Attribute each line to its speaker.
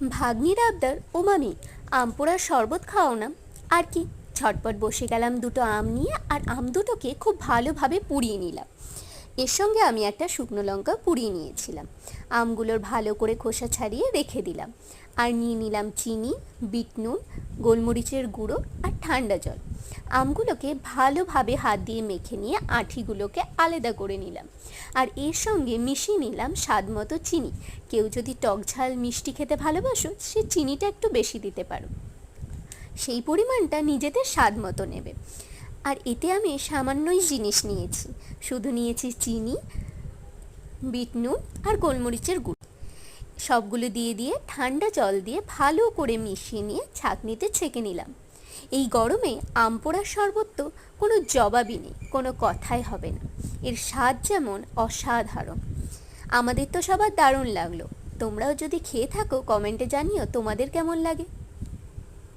Speaker 1: ভাগ্নির আবদার, ও মামি আম পোড়ার শরবত খাও না। আর কি, ঝটপট বসে গেলাম দুটো আম নিয়ে, আর আম দুটোকে খুব ভালোভাবে পুড়িয়ে নিলাম। এর সঙ্গে আমি একটা শুকনো লঙ্কা পুড়িয়ে নিয়েছিলাম। আমগুলোর ভালো করে খোসা ছাড়িয়ে রেখে দিলাম। আর নিয়ে নিলাম চিনি, বিট নুন, গোলমরিচের গুঁড়ো আর ঠান্ডা জল। আমগুলোকে ভালোভাবে হাত দিয়ে মেখে নিয়ে আঁটিগুলোকে আলাদা করে নিলাম। আর এর সঙ্গে মিশিয়ে নিলাম স্বাদ মতো চিনি। কেউ যদি টক ঝাল মিষ্টি খেতে ভালোবাসো, সে চিনিটা একটু বেশি দিতে পারো, সেই পরিমাণটা নিজেদের স্বাদ মতো নেবে। আর এতে আমি সামান্যই জিনিস নিয়েছি, শুধু নিয়েছি চিনি, বিট নুন আর গোলমরিচের গুঁড়ো। সবগুলো দিয়ে দিয়ে ঠান্ডা জল দিয়ে ভালো করে মিশিয়ে নিয়ে ছাঁকনিতে ছেঁকে নিলাম। এই গরমে আম পোড়ার শরবত তো কোনো জবাবই নেই, কোনো কথাই হবে না। এর স্বাদ যেমন অসাধারণ। আমাদের তো সবার দারুণ লাগলো। তোমরাও যদি খেয়ে থাকো কমেন্টে জানিও তোমাদের কেমন লাগে।